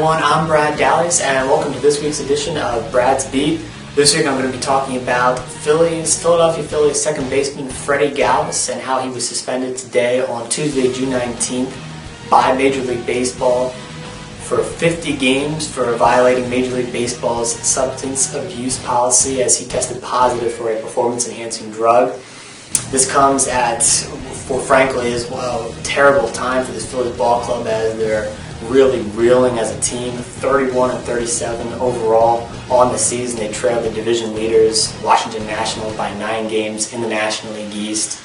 everyone, I'm Brad Dalius, and welcome to this week's edition of Brad's Beat. This week I'm going to be talking about Philadelphia Phillies second baseman Freddie Galvis and how he was suspended today on Tuesday, June 19th by Major League Baseball for 50 games for violating Major League Baseball's substance abuse policy as he tested positive for a performance-enhancing drug. This comes at, for frankly, is a terrible time for this Phillies ball club as they're really reeling as a team. 31-37 overall on the season. They trailed the division leaders, Washington Nationals, by 9 games in the National League East.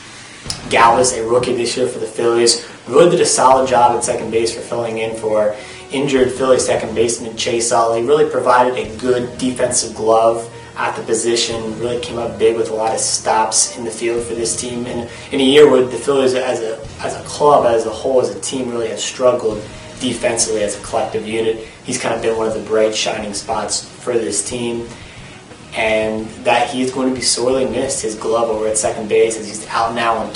Galvis, a rookie this year for the Phillies, really did a solid job at second base for filling in for injured Phillies second baseman Chase Utley. He really provided a good defensive glove at the position, really came up big with a lot of stops in the field for this team. And in a year where the Phillies as a club, as a whole, as a team, really has struggled defensively as a collective unit, he's kind of been one of the bright shining spots for this team. And that he's going to be sorely missed, his glove over at second base, as he's out now on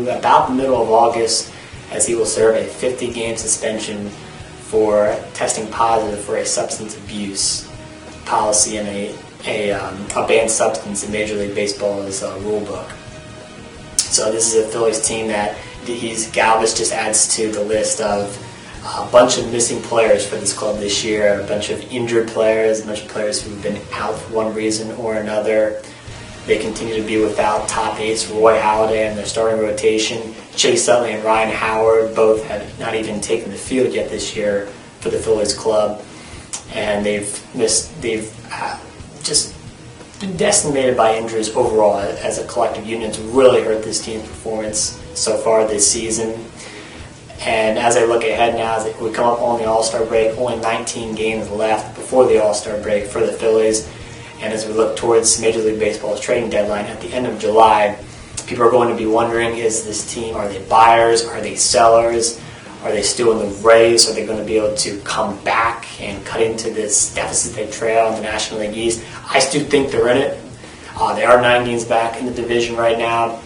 about the middle of August, as he will serve a 50-game suspension for testing positive for a substance abuse policy and a banned substance in Major League Baseball's rule book. So this is a Phillies team that Galvis just adds to the list of a bunch of missing players for this club this year, a bunch of injured players, a bunch of players who've been out for one reason or another. They continue to be without top ace Roy Halladay in their starting rotation. Chase Utley and Ryan Howard both have not even taken the field yet this year for the Phillies club, and they've just been decimated by injuries overall as a collective unit. It's really hurt this team's performance so far this season. And as I look ahead now, as we come up on the All-Star break, only 19 games left before the All-Star break for the Phillies. And as we look towards Major League Baseball's trading deadline at the end of July, people are going to be wondering, is this team, are they buyers, are they sellers, are they still in the race, are they going to be able to come back and cut into this deficit they trail in the National League East? I still think they're in it. They are 9 games back in the division right now.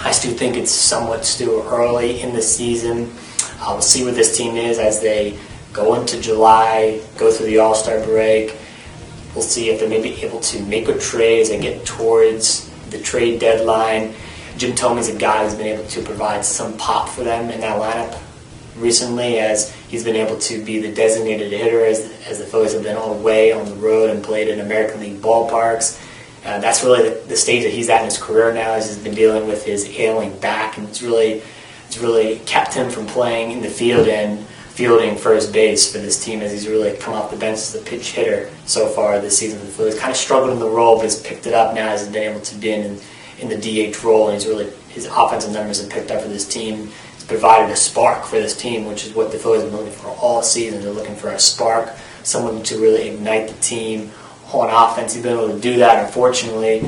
I still think it's somewhat still early in the season. We'll see what this team is as they go into July, go through the All-Star break. We'll see if they may be able to make a trade as they get towards the trade deadline. Jim Thome's a guy who's been able to provide some pop for them in that lineup recently, as he's been able to be the designated hitter as the Phillies have been away on the road and played in American League ballparks. That's really the stage that he's at in his career now, as he's been dealing with his ailing back, and it's really kept him from playing in the field and fielding first base for this team, as he's really come off the bench as a pitch hitter so far this season for the Phillies. Kind of struggled in the role, but he's picked it up now as he's been able to be in the DH role, and his offensive numbers have picked up for this team. He's provided a spark for this team, which is what the Phillies have been looking for all season. They're looking for a spark, someone to really ignite the team on offense. He's been able to do that. Unfortunately,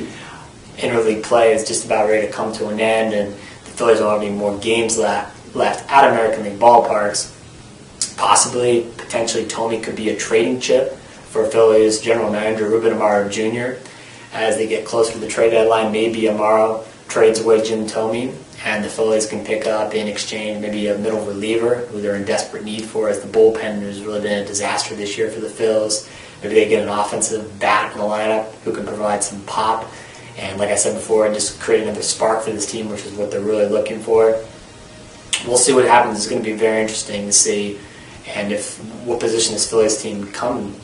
interleague play is just about ready to come to an end, and the Phillies will have any more games left at American League ballparks. Possibly, potentially, Thome could be a trading chip for Phillies general manager Ruben Amaro Jr. As they get closer to the trade deadline, maybe Amaro trades away Jim Thome, and the Phillies can pick up in exchange maybe a middle reliever who they're in desperate need for, as the bullpen has really been a disaster this year for the Phillies. Maybe they get an offensive bat in the lineup who can provide some pop. And like I said before, just create another spark for this team, which is what they're really looking for. We'll see what happens. It's going to be very interesting to see, and what position this Phillies team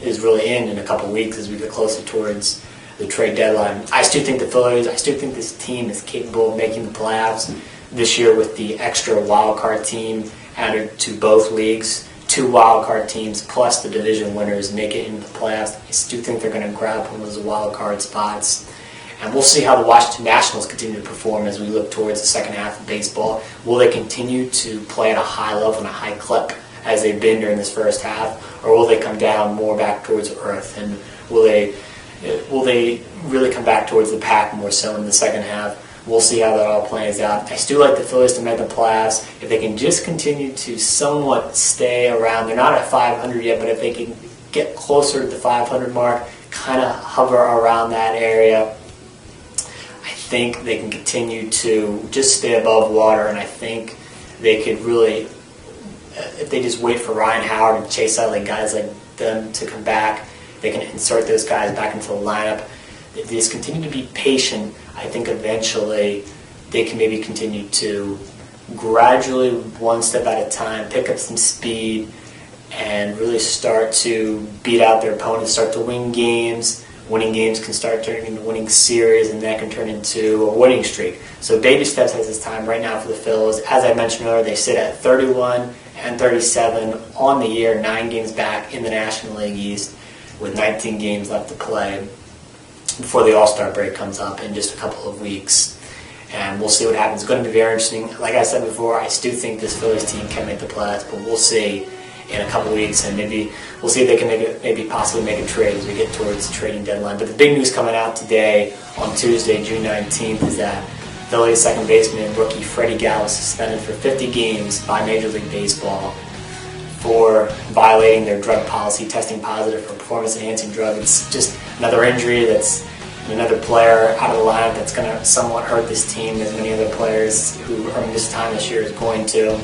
is really in a couple of weeks as we get closer towards the trade deadline. I still think this team is capable of making the playoffs this year with the extra wild card team added to both leagues. 2 wild card teams plus the division winners make it into the playoffs. I still think they're going to grab one of those wild card spots. And we'll see how the Washington Nationals continue to perform as we look towards the second half of baseball. Will they continue to play at a high level and a high clip as they've been during this first half, or will they come down more back towards earth? And will they really come back towards the pack more so in the second half? We'll see how that all plays out. I still like the Phillies to make the playoffs. If they can just continue to somewhat stay around, they're not at 500 yet, but if they can get closer to the 500 mark, kind of hover around that area, I think they can continue to just stay above water, and I think they could really, if they just wait for Ryan Howard and Chase Utley, guys like them to come back. They can insert those guys back into the lineup. If they just continue to be patient, I think eventually they can maybe continue to gradually, one step at a time, pick up some speed and really start to beat out their opponents, start to win games. Winning games can start turning into winning series, and that can turn into a winning streak. So baby steps has this time right now for the Phillies. As I mentioned earlier, they sit at 31 and 37 on the year, 9 games back in the National League East with 19 games left to play before the All-Star break comes up in just a couple of weeks. And we'll see what happens. It's going to be very interesting. Like I said before, I do think this Phillies team can make the playoffs, but we'll see in a couple weeks, and maybe we'll see if they can possibly make a trade as we get towards the trading deadline. But the big news coming out today on Tuesday, June 19th, is that Phillies second baseman and rookie Freddie Galvis suspended for 50 games by Major League Baseball for violating their drug policy, testing positive for performance-enhancing drug. It's just another injury that's another player out of the lineup that's going to somewhat hurt this team, as many other players who are missed time this year is going to.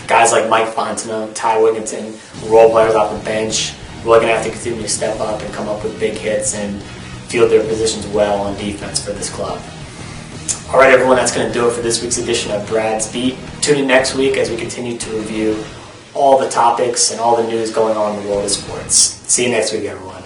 Guys like Mike Fontenot, Ty Wigginton, role players off the bench, really going to have to continue to step up and come up with big hits and field their positions well on defense for this club. All right, everyone, that's going to do it for this week's edition of Brad's Beat. Tune in next week as we continue to review all the topics and all the news going on in the world of sports. See you next week, everyone.